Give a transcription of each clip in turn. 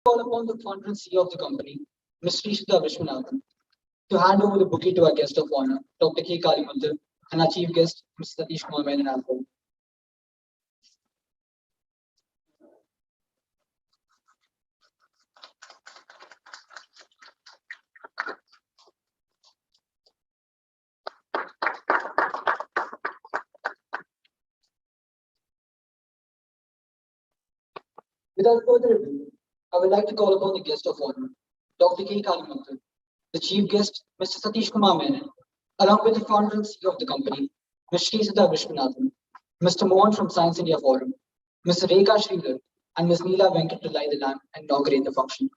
Call upon the founder and CEO of the company, Ms. Shri K, to hand over the bouquet to our guest of honor, Dr. K. Kalimuthu, and our chief guest, Mr. Satish Kumar Menon as well. Without further ado, I would like to call upon the guest of honor, Dr. K. Kalimuthu, the chief guest, Mr. Satish Kumar Menon, along with the founder and CEO of the company, Ms. Shri K, Mr. Mohan from Science India Forum, Mr. Rekha Sridhar, and Ms. Neela Venkat to light the lamp and inaugurate the function.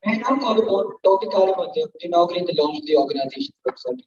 May I now call upon Dr. Kalimuthu to inaugurate the launch of the organization's website.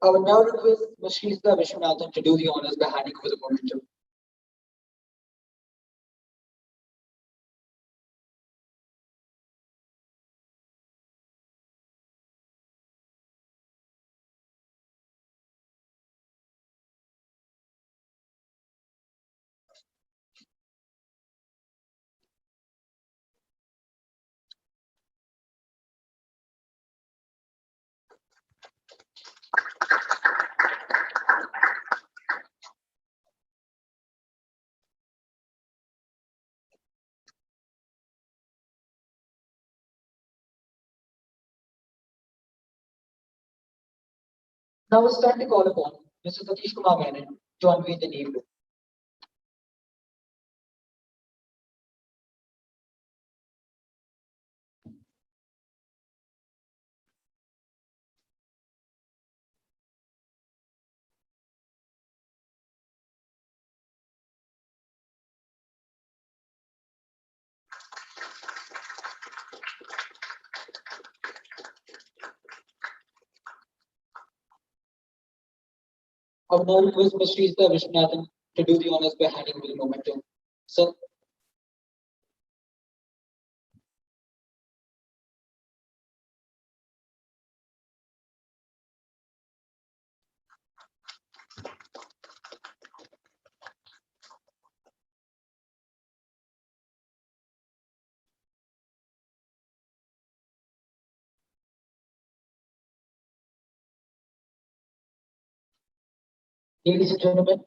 I would now request Ms. Shri K to do the honors by handing over the momentum. Now it's time to call upon Mr. Satish Kumar Menon to unveil the name. I would now request Ms. Shri K to do the honors by handing me the momentum. Sir. Ladies and gentlemen,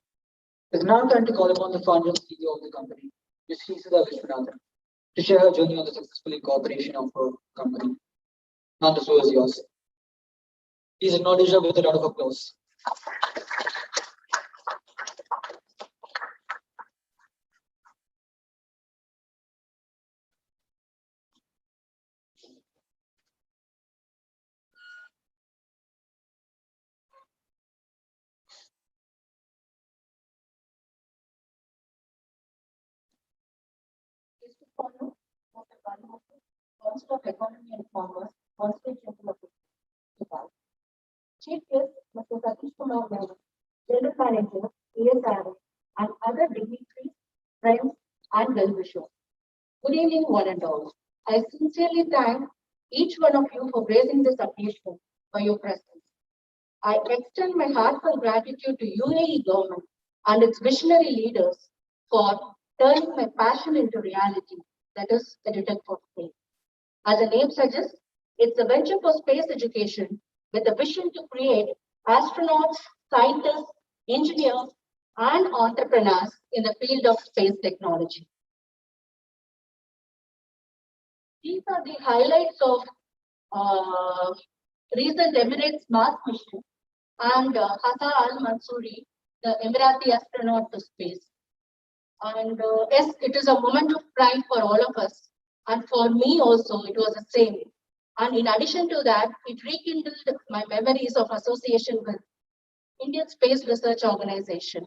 it is now time to call upon the founder and CEO of the company, Ms. Shri K, to share her journey on the successful incorporation of her company. And the floor is yours. Please acknowledge her with a round of applause. Consul of Economy and Commerce, Consulate General of India. Chief Guest, Mr. Satish Kumar Menon, General Manager, ESRI, and other dignitaries, friends, and well-wishers. Good evening, one and all. I sincerely thank each one of you for gracing this occasion for your presence. I extend my heartfelt gratitude to UAE government and its visionary leaders for turning my passion into reality, that is, Edutech4Space. As the name suggests, it's a venture for space education with a vision to create astronauts, scientists, engineers, and entrepreneurs in the field of space technology. These are the highlights of recent Emirates Mars mission and Hassan Al-Mansouri, the Emirati astronaut to space. And yes, it is a moment of pride for all of us. And for me also, it was the same. And in addition to that, it rekindled my memories of association with Indian Space Research Organization.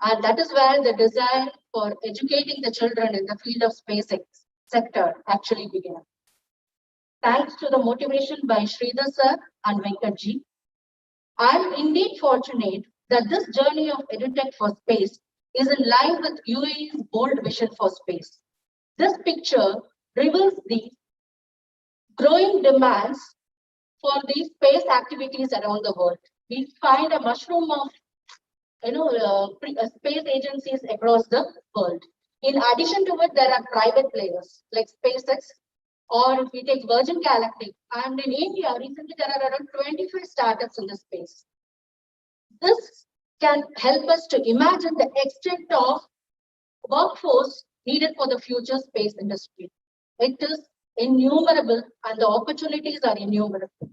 And that is where the desire for educating the children in the field of space sector actually began. Thanks to the motivation by Sridhar sir and Venkatji, I am indeed fortunate that this journey of Edutech4Space is in line with UAE's bold vision for space. This picture reveals the growing demands for these space activities around the world. We find a mushroom of space agencies across the world. In addition to it, there are private players like SpaceX, or if we take Virgin Galactic, and in India, recently there are around 25 startups in the space. This can help us to imagine the extent of workforce needed for the future space industry. It is innumerable and the opportunities are innumerable.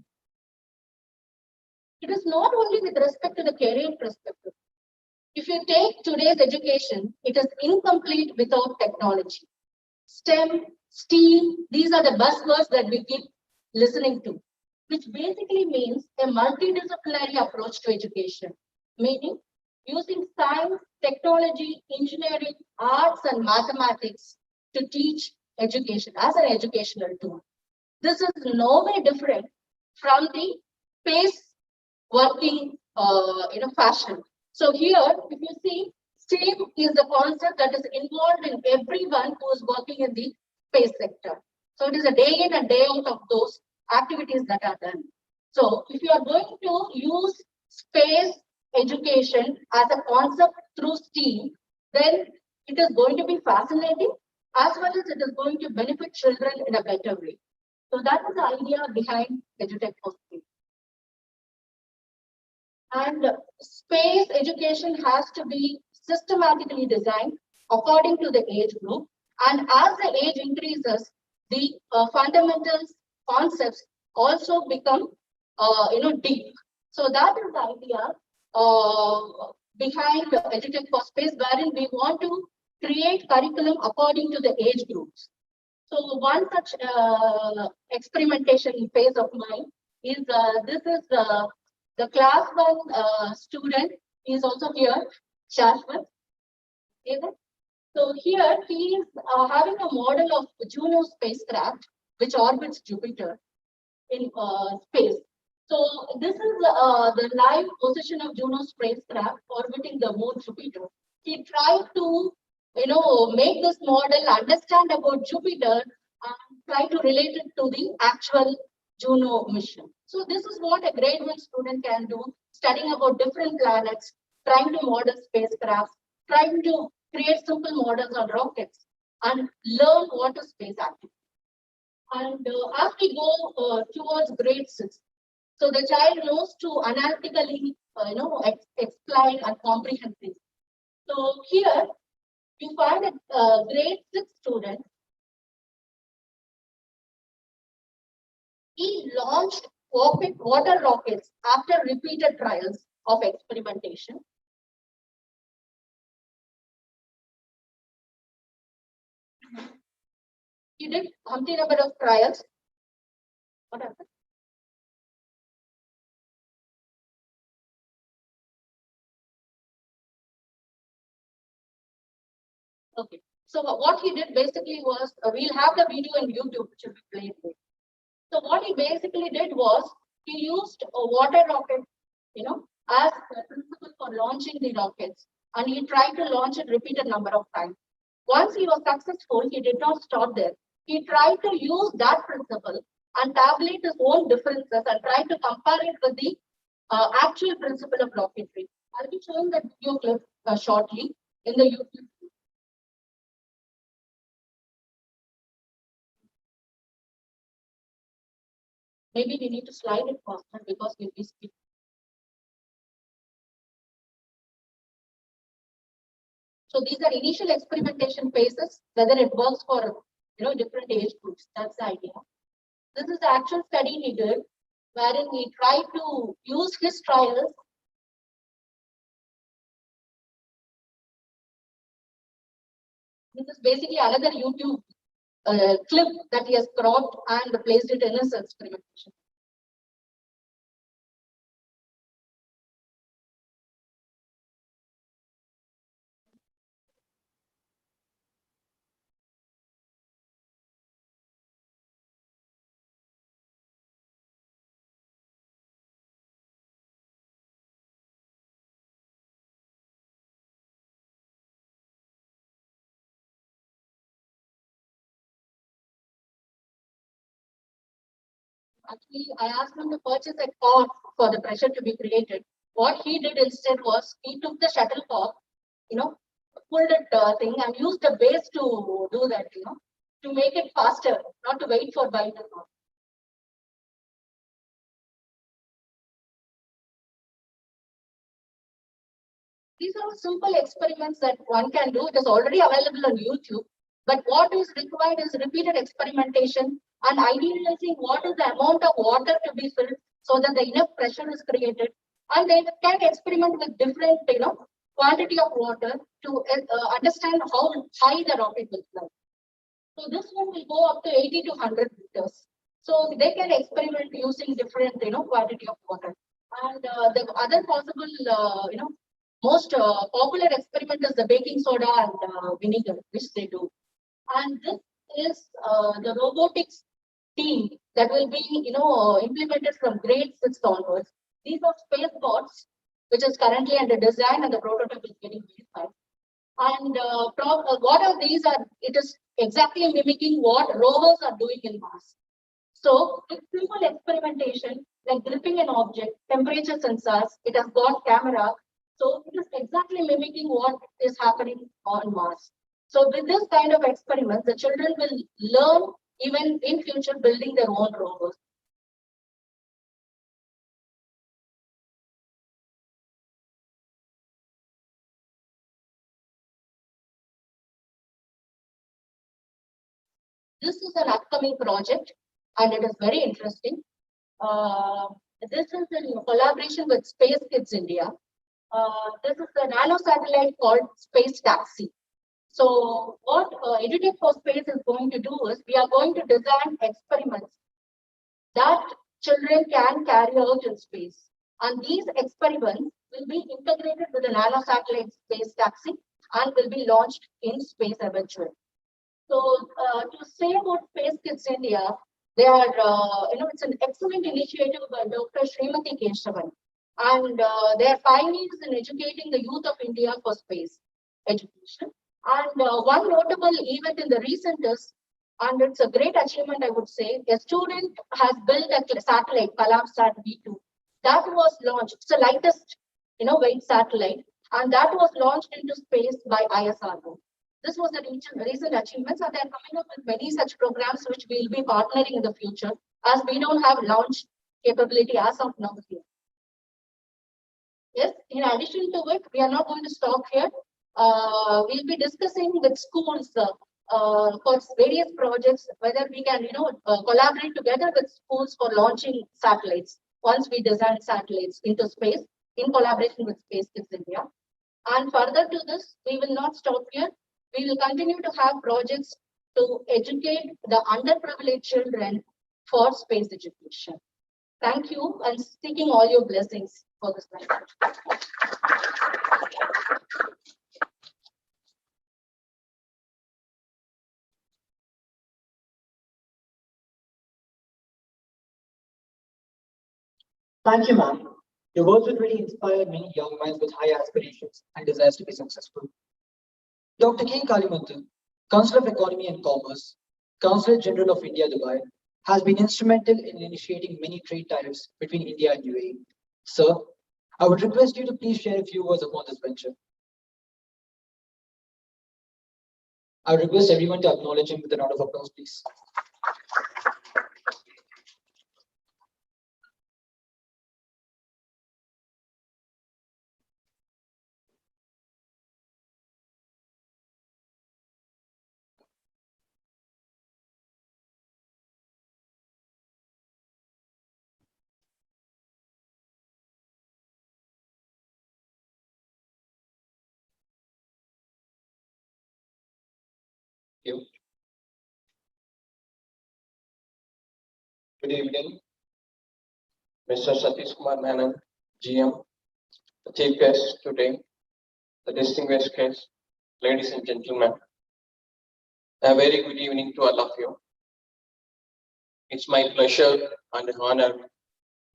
It is not only with respect to the career perspective. If you take today's education, it is incomplete without technology. STEM, STEAM, these are the buzzwords that we keep listening to, which basically means a multidisciplinary approach to education, meaning using science, technology, engineering, arts, and mathematics to teach education as an educational tool. This is no way different from the space working fashion. So here, if you see, STEAM is the concept that is involved in everyone who is working in the space sector. So it is a day in and day out of those activities that are done. So if you are going to use space education as a concept through STEAM, then it is going to be fascinating as well as it is going to benefit children in a better way. So that is the idea behind Edutech4Space. And space education has to be systematically designed according to the age group. And as the age increases, the fundamentals, concepts also become, deep. So that is the idea behind Edutech4Space, wherein we want to create curriculum according to the age groups. So one such experimentation phase of mine is this is the class 1 student is also here, Shashwat. So here he is having a model of Juno spacecraft which orbits Jupiter in space. So this is the live position of Juno spacecraft orbiting the moon Jupiter. He tried to, make this model understand about Jupiter and try to relate it to the actual Juno mission. So this is what a grade 1 student can do, studying about different planets, trying to model spacecraft, trying to create simple models on rockets, and learn what is space activity. And as we go towards grade 6, so the child knows to analytically, explain and comprehend things. So here you find a grade 6 student. He launched water rockets after repeated trials of experimentation. He did umpty number of trials. What happened? Okay. So what he did basically was, we'll have the video on YouTube, which will be played later. So what he basically did was, he used a water rocket, as the principle for launching the rockets, and he tried to launch it repeated number of times. Once he was successful, he did not stop there. He tried to use that principle and tabulate his own differences and try to compare it with the actual principle of rocketry. I'll be showing that video clip shortly in the YouTube. Maybe we need to slide it faster because we'll be speaking. So these are initial experimentation phases, whether it works for different age groups. That's the idea. This is the actual study he did, wherein he tried to use his trials. This is basically another YouTube clip that he has cropped and placed it in his experimentation. Actually, I asked him to purchase a cord for the pressure to be created. What he did instead was, he took the shuttlecock, pulled it thing and used the base to do that, to make it faster, not to wait for bite. These are simple experiments that one can do. It is already available on YouTube. But what is required is repeated experimentation and idealizing what is the amount of water to be filled so that the enough pressure is created. And they can experiment with different, quantity of water to understand how high the rocket will fly. So this one will go up to 80 to 100 meters. So they can experiment using different, quantity of water. And the other possible, most popular experiment is the baking soda and vinegar, which they do. And this is the robotics team that will be, implemented from grade 6 onwards. These are space bots, which is currently under design, and the prototype is getting verified. And what are these? It is exactly mimicking what rovers are doing in Mars. So with simple experimentation, like gripping an object, temperature sensors, it has got camera. So it is exactly mimicking what is happening on Mars. So with this kind of experiments, the children will learn even in future building their own rovers. This is an upcoming project and it is very interesting. This is in collaboration with Space Kids India. This is a nano satellite called Space Taxi. So what Edutech4Space is going to do is, we are going to design experiments that children can carry out in space. And these experiments will be integrated with the nano satellite Space Taxi and will be launched in space eventually. So to say about Space Kids India, They are, it's an excellent initiative by Dr. Srimati Keshavan. And they are pioneers in educating the youth of India for space education. And one notable event in the recent is, and it's a great achievement, I would say, a student has built a satellite, Kalamsat V2. That was launched. It's the lightest, weight satellite, and that was launched into space by ISRO. This was a recent achievement, and they're coming up with many such programs which we'll be partnering in the future, as we don't have launch capability as of now here. Yes, in addition to it, we are not going to stop here. We'll be discussing with schools for various projects, whether we can, collaborate together with schools for launching satellites once we design satellites into space in collaboration with Space Kids India. And further to this, we will not stop here. We will continue to have projects to educate the underprivileged children for space education. Thank you, and seeking all your blessings for this night. Thank you, ma'am. Your words would really inspire many young minds with high aspirations and desires to be successful. Dr. K. Kalimuthu, Consul of Economy and Commerce, Consulate General of India, Dubai, has been instrumental in initiating many trade tariffs between India and UAE. Sir, I would request you to please share a few words upon this venture. I would request everyone to acknowledge him with a round of applause, please. You. Good evening, Mr. Satish Kumar Menon, GM, the chief guest today, the distinguished guests, ladies and gentlemen. A very good evening to all of you. It's my pleasure and honor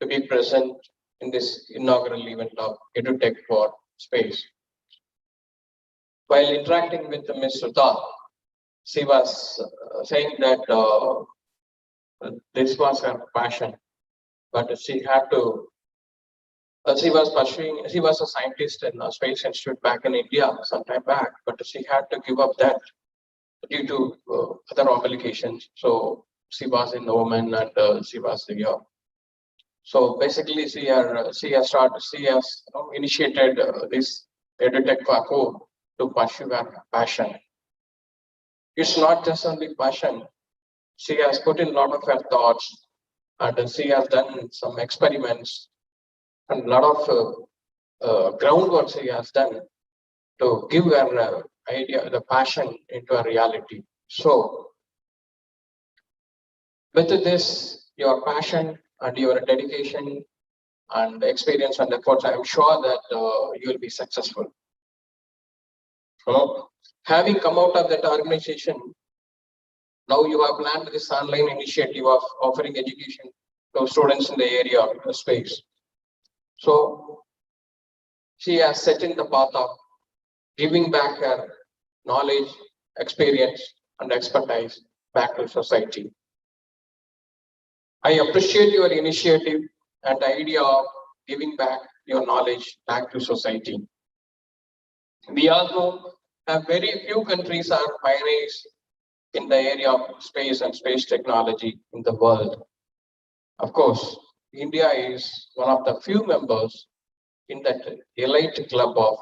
to be present in this inaugural event of Edutech4Space. While interacting with Ms. Sudha, she was saying that this was her passion, but she had to. She was a scientist in a space institute back in India some time back, but she had to give up that due to other obligations. So she was in Oman and she was here. So basically, she has initiated this Edutech4 to pursue her passion. It's not just only passion. She has put in a lot of her thoughts, and she has done some experiments and a lot of groundwork she has done to give her idea, the passion into a reality. So, with this, your passion and your dedication and experience and efforts, I am sure that you will be successful. Having come out of that organization, now you have planned this online initiative of offering education to students in the area of space. So she has set in the path of giving back her knowledge, experience, and expertise back to society. I appreciate your initiative and the idea of giving back your knowledge back to society. We also have very few countries are pioneers in the area of space and space technology in the world. Of course, India is one of the few members in that elite club of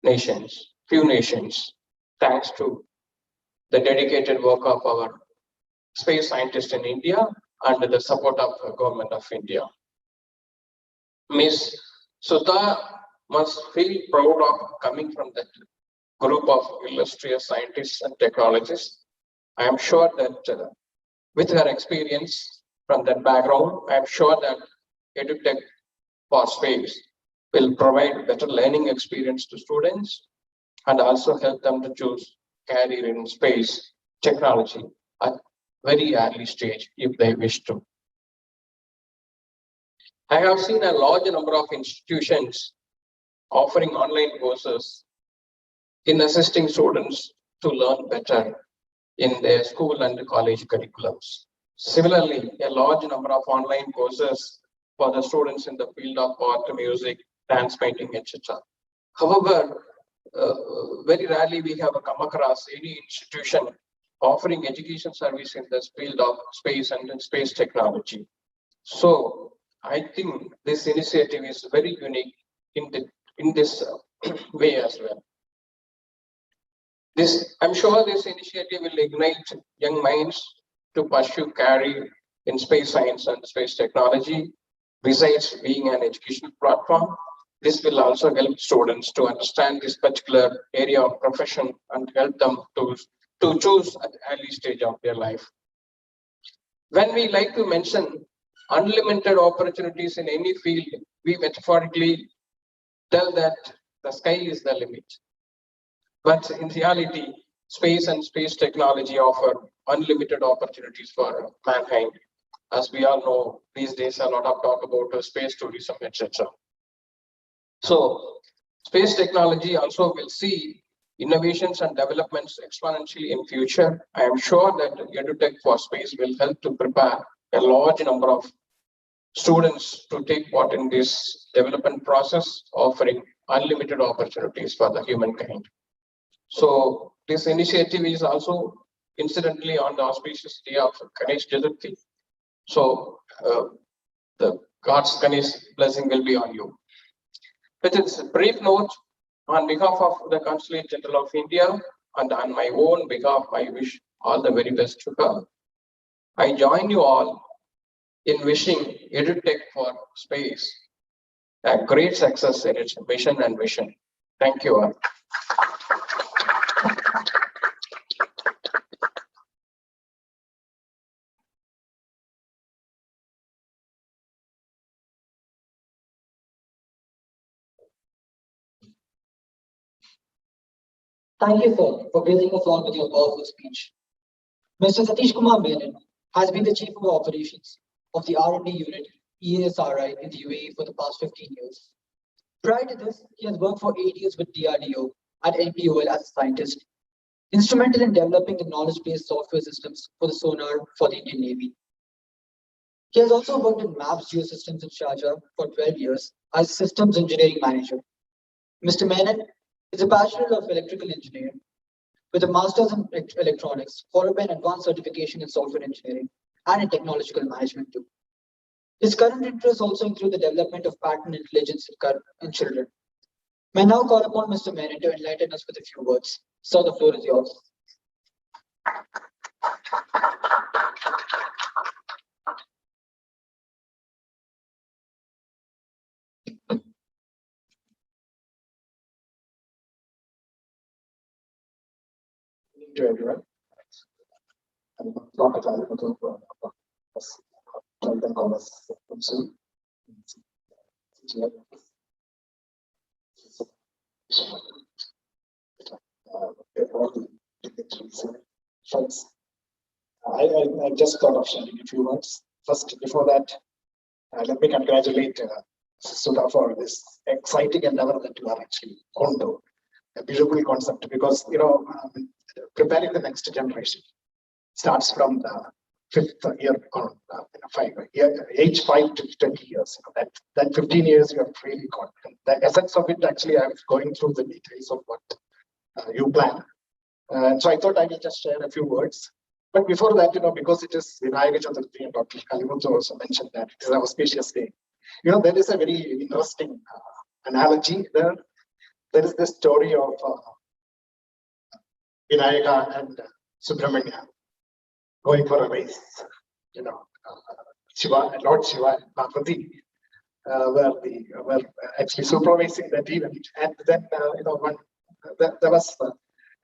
nations, few nations, thanks to the dedicated work of our space scientists in India and the support of the government of India. Ms. Sudha must feel proud of coming from that group of illustrious scientists and technologists. I am sure that with her experience from that background, I am sure that Edutech4Space will provide better learning experience to students and also help them to choose career in space technology very early stage if they wish to. I have seen a large number of institutions offering online courses in assisting students to learn better in their school and college curriculums. Similarly, a large number of online courses for the students in the field of art, music, dance, painting, etc. However, very rarely we have come across any institution offering education service in the field of space and space technology. So I think this initiative is very unique in this way as well. I'm sure this initiative will ignite young minds to pursue career in space science and space technology. Besides being an educational platform, this will also help students to understand this particular area of profession and help them to choose at the early stage of their life. When we like to mention unlimited opportunities in any field, we metaphorically tell that the sky is the limit. But in reality, space and space technology offer unlimited opportunities for mankind. As we all know, these days a lot of talk about space tourism, etc. So, space technology also will see innovations and developments exponentially in future. I am sure that Edutech4Space will help to prepare a large number of students to take part in this development process, offering unlimited opportunities for the humankind. So this initiative is also incidentally on the auspicious day of Ganesh Chaturthi. So the God's Ganesh blessing will be on you. With this brief note, on behalf of the Consulate General of India and on my own behalf, I wish all the very best to her. I join you all in wishing Edutech4Space a great success in its mission and vision. Thank you all. Thank you, sir, for gracing us all with your powerful speech. Mr. Satish Kumar Menon has been the Chief of Operations of the R&D unit ESRI in the UAE for the past 15 years. Prior to this, he has worked for 8 years with DRDO at NPOL as a scientist, instrumental in developing the knowledge-based software systems for the sonar for the Indian Navy. He has also worked in MAPS Geosystems in Sharjah for 12 years as Systems Engineering Manager. Mr. Menon is a Bachelor of Electrical Engineering with a Master's in Electronics, followed by an advanced certification in Software Engineering and in Technological Management too. His current interests also include the development of pattern intelligence in children. May I now call upon Mr. Menon to enlighten us with a few words. Sir, the floor is yours. To everyone. I'm Dr. Kalimuthu from Consul. I just thought of sharing a few words. First, before that, let me congratulate Sudha for this exciting endeavor that you are actually onto. A beautiful concept because, preparing the next generation starts from the 5th year on, age 5 to 20 years. That 15 years you have really got. And the essence of it, actually, I was going through the details of what you plan. So I thought I will just share a few words. But before that, because it is inaugurated, and Dr. Kalimuthu also mentioned that it is an auspicious day. There is a very interesting analogy there. There is this story of Vinayaka and Subramanya going for a race. Shiva and Lord Shiva and Parvati were actually supervising that event. And then, there was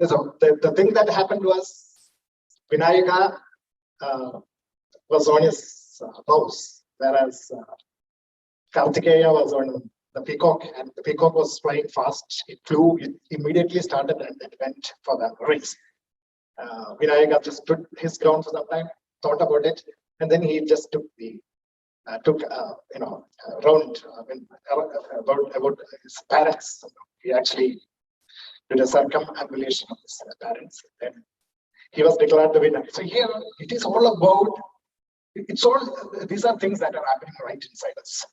the thing that happened was Vinayaka was on his house, whereas Kartikeya was on the peacock, and the peacock was flying fast. It flew, it immediately started and it went for the race. Vinayaka just stood his ground for some time, thought about it, and then he just took round about his parents. He actually did a circumambulation of his parents. Then he was declared the winner. So here it is all about. It's all. These are things that are happening right inside us.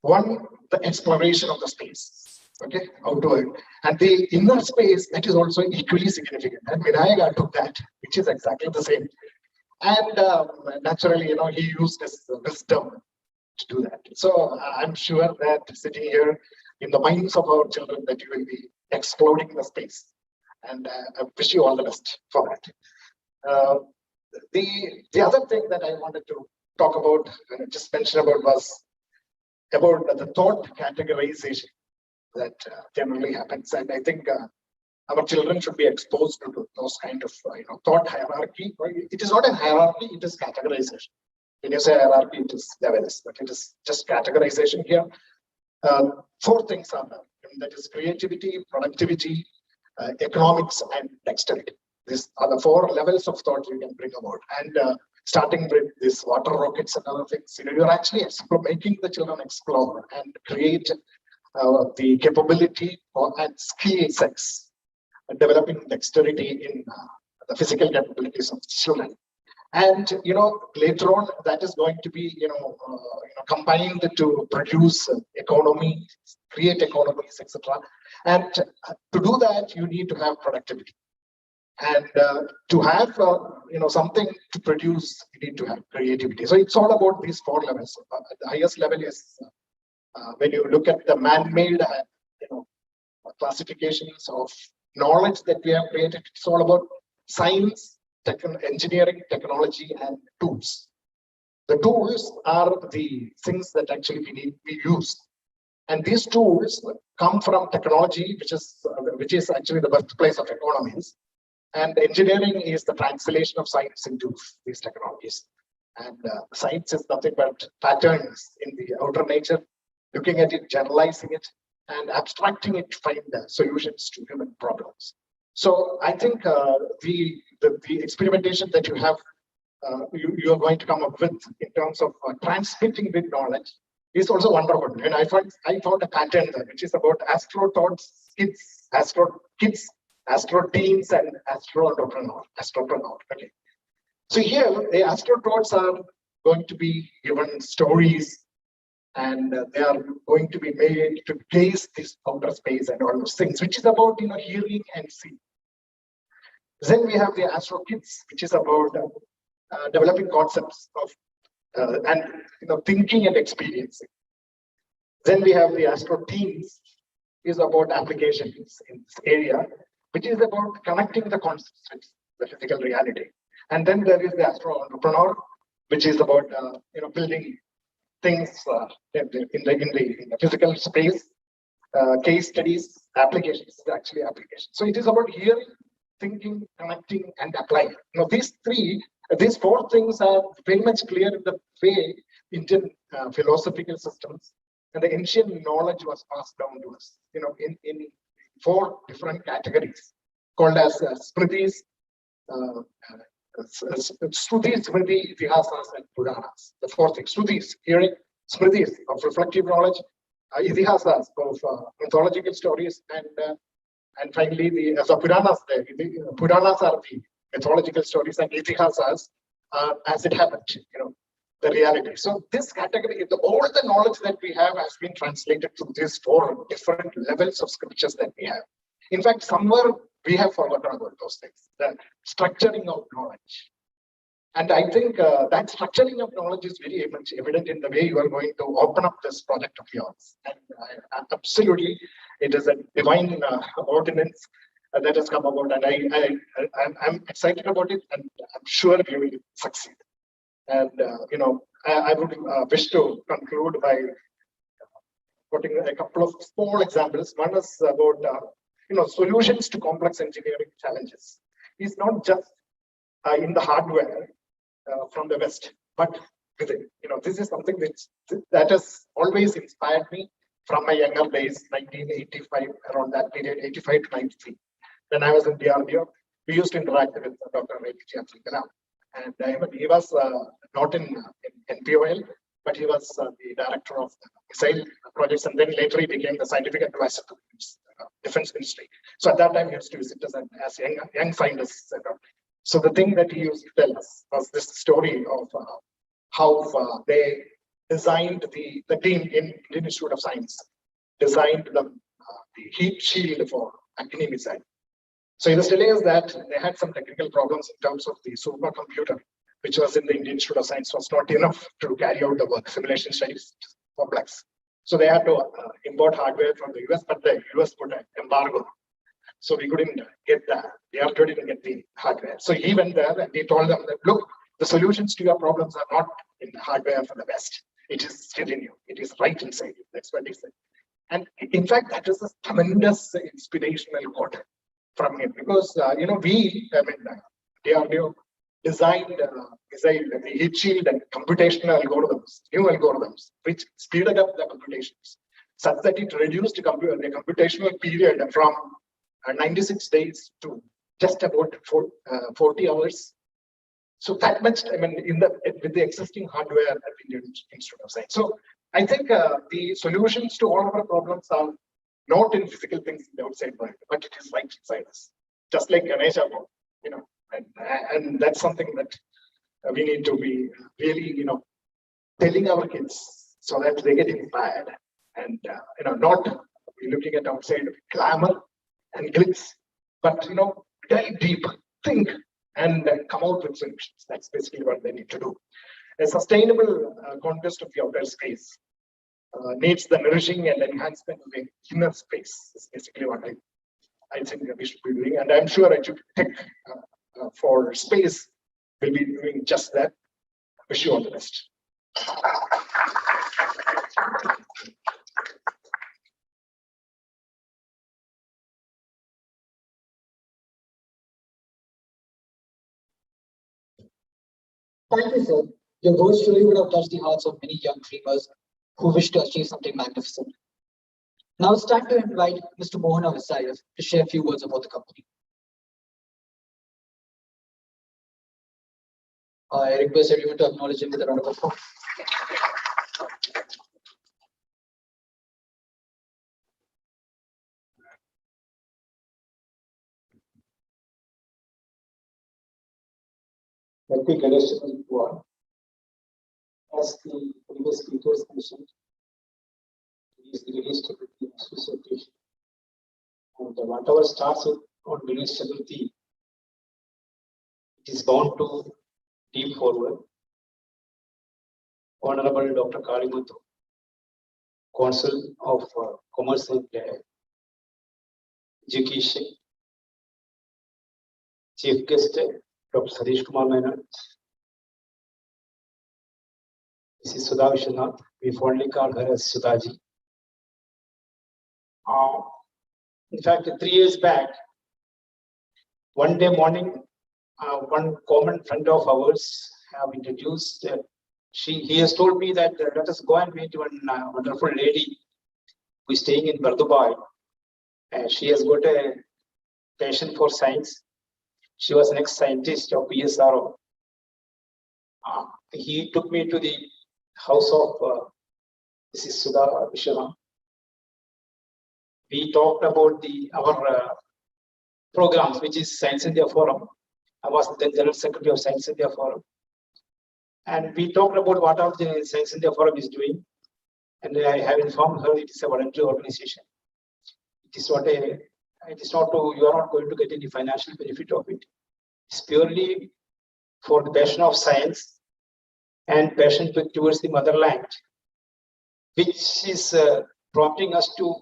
One, the exploration of the space, okay, outward, and the inner space, that is also equally significant. And Vinayaka took that, which is exactly the same. And naturally, he used his wisdom to do that. So I'm sure that sitting here in the minds of our children, that you will be exploring the space. And I wish you all the best for that. The other thing that I wanted to talk about, and just mention about, was about the thought categorization that generally happens. And I think our children should be exposed to those kind of thought hierarchy. It is not a hierarchy, it is categorization. When you say hierarchy, it is levels, but it is just categorization here. 4 things are there. That is creativity, productivity, economics, and dexterity. These are the 4 levels of thought you can bring about. And starting with this water rockets and other things, you're actually making the children explore and create the capability and skill sets, developing dexterity in the physical capabilities of children. And later on, that is going to be combined to produce economy, create economies, etc. And to do that, you need to have productivity. And to have something to produce, you need to have creativity. So it's all about these 4 levels. The highest level is when you look at the man-made classifications of knowledge that we have created. It's all about science, engineering, technology, and tools. The tools are the things that actually we use, and these tools come from technology, which is actually the birthplace of economies. And engineering is the translation of science into these technologies. And science is nothing but patterns in the outer nature, looking at it, generalizing it, and abstracting it to find solutions to human problems. So I think the experimentation that you have, you are going to come up with in terms of transmitting big knowledge is also wonderful. And I found a pattern there, which is about astro kids, astro teens, and astro entrepreneur. Okay. So here, the astro are going to be given stories, and they are going to be made to gaze this outer space and all those things, which is about hearing and seeing. Then we have the astro kids, which is about developing concepts of and thinking and experiencing. Then we have the astro teens, is about applications in this area, which is about connecting the concepts with the physical reality. And then there is the astro entrepreneur, which is about building things in the physical space, case studies, applications, actually applications. So it is about hearing, thinking, connecting, and applying. These 4 things are very much clear in the way Indian philosophical systems and the ancient knowledge was passed down to us. In 4 different categories called as smritis, Shrutis, Smriti, Itihasas, and Puranas. The 4 things: Shrutis, hearing; Smritis, of reflective knowledge; Itihasas, of mythological stories; and finally the Puranas. The Puranas are the mythological stories, and Itihasas are as it happened, the reality. So this category, all the knowledge that we have has been translated to these 4 different levels of scriptures that we have. In fact, somewhere we have forgotten about those things, the structuring of knowledge. And I think that structuring of knowledge is very much evident in the way you are going to open up this project of yours. And absolutely, it is a divine ordinance that has come about, and I'm excited about it, and I'm sure you will succeed. And I would wish to conclude by putting a couple of small examples. One is about solutions to complex engineering challenges. It's not just in the hardware from the West, but within. This is something that has always inspired me from my younger days, 1985, around that period, 85 to 93. When I was in DRDO, we used to interact with Dr. APJ Abdul Kalam. And he was not in NPOL, but he was the director of the missile projects, and then later he became the scientific advisor to the Defense Ministry. So at that time, he used to visit us as young scientists. So the thing that he used to tell us was this story of how they designed the team in Indian Institute of Science, designed the heat shield for Agni missile. So he was telling us that they had some technical problems in terms of the supercomputer, which was in the Indian Institute of Science, was not enough to carry out the work. Simulation studies complex. So they had to import hardware from the US, but the US put an embargo. So we couldn't get the DRDO didn't get the hardware. So he went there and he told them that, look, the solutions to your problems are not in the hardware from the West. It is still in you. It is right inside you. That's what he said. And in fact, that is a tremendous inspirational quote from him, because DRDO designed missile, the heat shield and computational algorithms, new algorithms, which speeded up the computations, such that it reduced the computational period from 96 days to just about 40 hours. So that much, with the existing hardware at the Indian Institute of Science. So I think the solutions to all of our problems are not in physical things in the outside world, but it is right inside us. Just like Ganesha, and that's something that we need to be really, telling our kids so that they get inspired and, not be looking at outside glamour and glitz, but, dive deep, think, and come out with solutions. That's basically what they need to do. A sustainable conquest of the outer space needs the nourishing and enhancement of the inner space. Is basically what I think we should be doing. And I'm sure Edutech4Space will be doing just that. Wish you all the best. Thank you, sir. Your words surely would have touched the hearts of many young dreamers who wish to achieve something magnificent. Now it's time to invite Mr. Mohan Avisayev to share a few words about the company. I request everyone to acknowledge him with a round of applause. Happy Ganesh Chaturthi to all. As the previous speakers mentioned, it is the release Chaturthi association. And whatever starts with on release Chaturthi, it is bound to deep forward. Honorable Dr. Kalimuthu, Consul of Commerce and Education, Chief Guest Dr. Satish Kumar Menon, Mrs. Sudha Vishwanath, we fondly call her as Sudhaji. In fact, 3 years back, one day morning, one common friend of ours have introduced. He has told me that let us go and meet one wonderful lady who is staying in Bardubai. She has got a passion for science. She was an ex-scientist of ESRI. He took me to the house of Mrs. Sudha Vishwanath. We talked about our programs, which is Science India Forum. I was the General Secretary of Science India Forum. And we talked about what all the Science India Forum is doing. And I have informed her it is a voluntary organization. It is not you are not going to get any financial benefit of it. It's purely for the passion of science and passion towards the motherland, which is prompting us to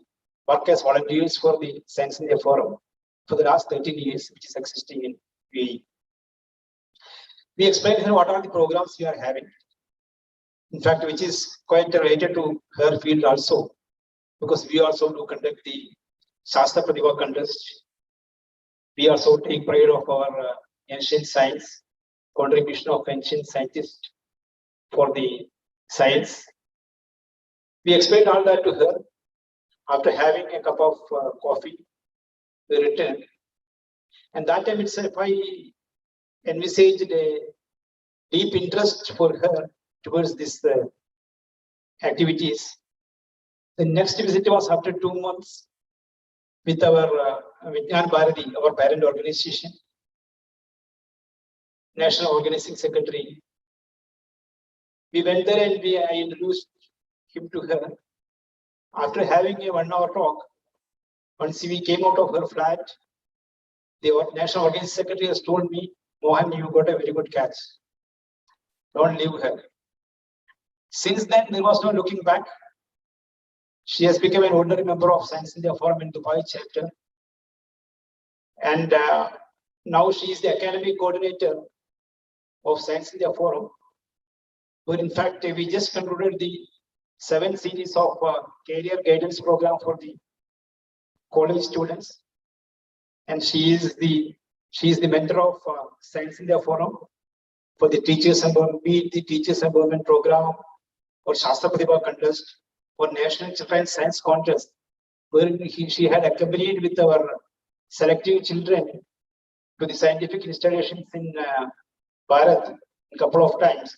work as volunteers for the Science India Forum for the last 13 years, which is existing in UAE. We explained her what are the programs we are having. In fact, which is quite related to her field also, because we also do conduct the Shastra Pratibha contest. We also take pride of our ancient science, contribution of ancient scientists for the science. We explained all that to her. After having a cup of coffee, we returned. And that time itself, I envisaged a deep interest for her towards this activities. The next visit was after 2 months with our Vijnan Bharati, our parent organization, National Organizing Secretary. We went there and I introduced him to her. After having a 1 hour talk, once we came out of her flat, the National Organizing Secretary has told me, Mohan, you got a very good catch. Don't leave her. Since then, there was no looking back. She has become an ordinary member of Science India Forum in Dubai chapter. And now she is the academic coordinator of Science India Forum, where in fact we just concluded the 7th series of career guidance program for the college students. And she is the mentor of Science India Forum for the teachers empowerment, be it the teachers empowerment program or Shastra Pratibha contest or National Children's Science Contest, where she had accompanied with our selecting children to the scientific installations in Bharat a couple of times.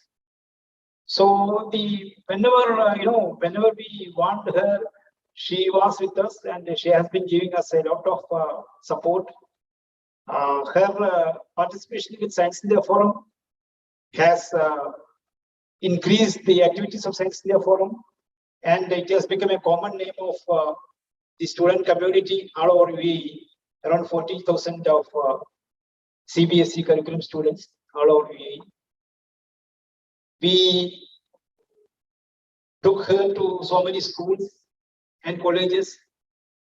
So whenever we want her, she was with us and she has been giving us a lot of support. Her participation with Science India Forum has increased the activities of Science India Forum, and it has become a common name of the student community all over UAE. Around 40,000 of CBSE curriculum students all over UAE. We took her to so many schools and colleges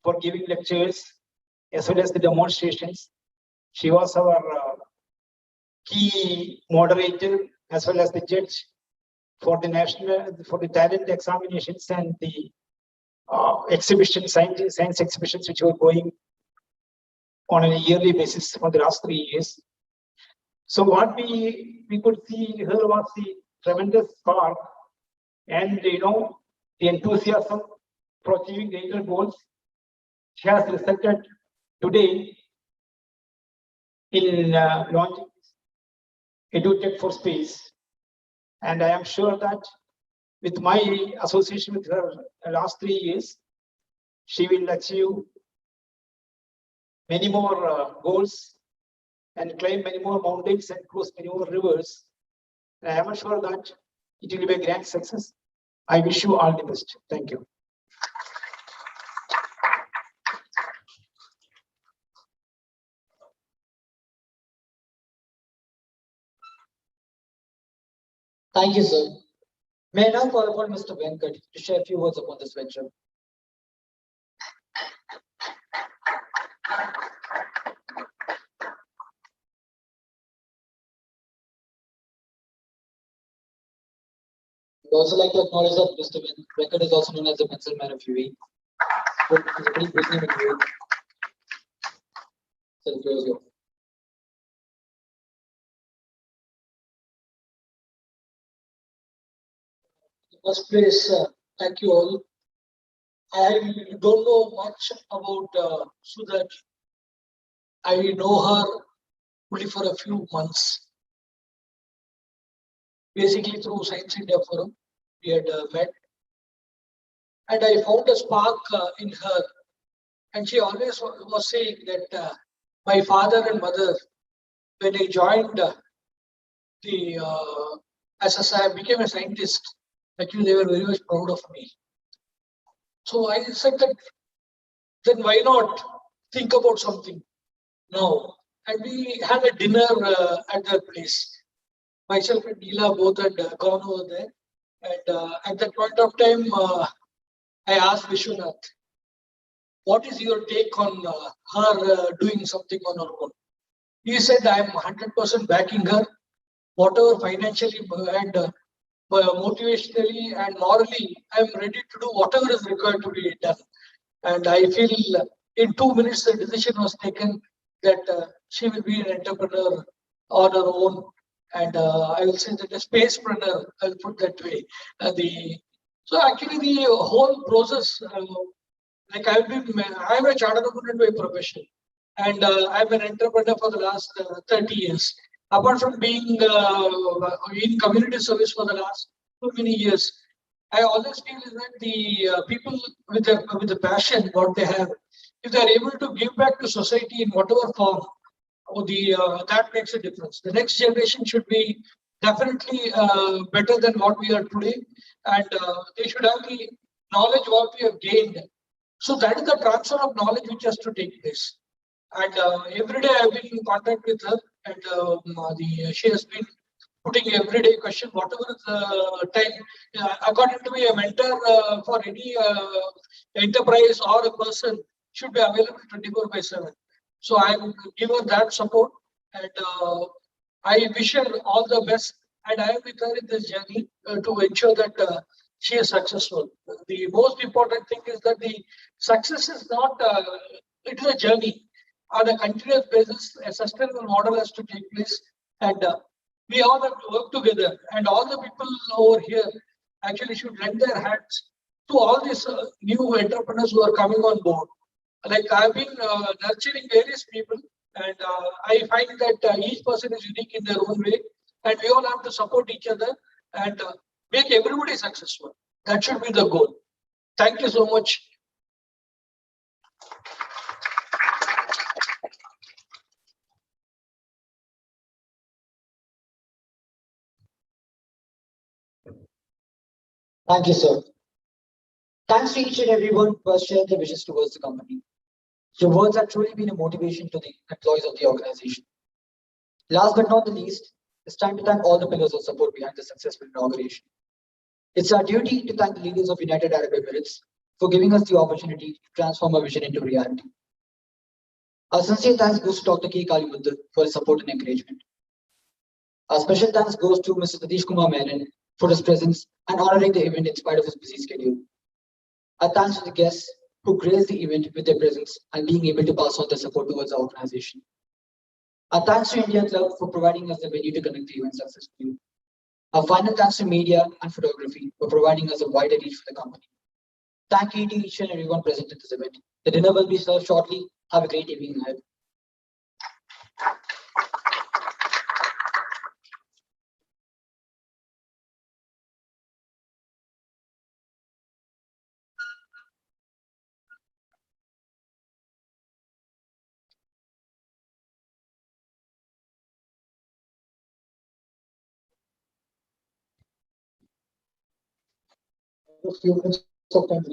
for giving lectures as well as the demonstrations. She was our key moderator as well as the judge for the talent examinations and the science exhibitions which were going on a yearly basis for the last 3 years. So what we could see her was the tremendous spark and the enthusiasm for achieving greater goals. She has resulted today in launching Edutech4Space, and I am sure that with my association with her last 3 years, she will achieve many more goals and climb many more mountains and cross many more rivers. And I am sure that it will be a grand success. I wish you all the best. Thank you. Thank you, sir. May I now call upon Mr. Venkat to share a few words upon this venture. I'd also like to acknowledge that Mr. Venkat is also known as the pencil man of UAE. He's a pretty big name in UAE. So the floor is yours. First place, thank you all. I don't know much about Sudha. I know her only for a few months. Basically through Science India Forum, we had met. And I found a spark in her. And she always was saying that my father and mother, when I joined as I became a scientist, actually they were very much proud of me. So I said that, then why not think about something now? And we had a dinner at their place. Myself and Neela both had gone over there. And at that point of time, I asked Vishwanath, what is your take on her doing something on her own? He said, I am 100% backing her, whatever financially and motivationally and morally, I am ready to do whatever is required to be done. And I feel in 2 minutes, the decision was taken that she will be an entrepreneur on her own. And I will say that a spacepreneur, I'll put that way. So actually the whole process, like I'm a chartered accountant by profession, and I'm an entrepreneur for the last 30 years. apart from being in community service for the last so many years, I always feel is that the people with the passion what they have, if they are able to give back to society in whatever form, or that makes a difference. The next generation should be definitely better than what we are today, and they should have the knowledge what we have gained. So that is the transfer of knowledge which has to take place. And every day I've been in contact with her, and she has been putting everyday question, whatever the time. According to me, a mentor for any enterprise or a person should be available 24/7. So I would give her that support, and I wish her all the best. And I am with her in this journey to ensure that she is successful. The most important thing is that the success is not, it is a journey. On a continuous basis, a sustainable model has to take place, and we all have to work together. And all the people over here actually should lend their hands to all these new entrepreneurs who are coming on board. Like I've been nurturing various people, and I find that each person is unique in their own way, and we all have to support each other and make everybody successful. That should be the goal. Thank you so much. Thank you, sir. Thanks to each and everyone who has shared their wishes towards the company. Your words have truly been a motivation to the employees of the organization. Last but not the least, it's time to thank all the pillars of support behind the successful inauguration. It's our duty to thank the leaders of United Arab Emirates for giving us the opportunity to transform our vision into reality. Our sincere thanks goes to Dr. K. Kalimuthu for his support and encouragement. Our special thanks goes to Mr. Satish Kumar Menon for his presence and honoring the event in spite of his busy schedule. Our thanks to the guests who graced the event with their presence and being able to pass on their support towards our organization. Our thanks to India Club for providing us the venue to conduct the event successfully. Our final thanks to media and photography for providing us a wider reach for the company. Thank you to each and everyone present at this event. The dinner will be served shortly. Have a great evening ahead. A few minutes of time.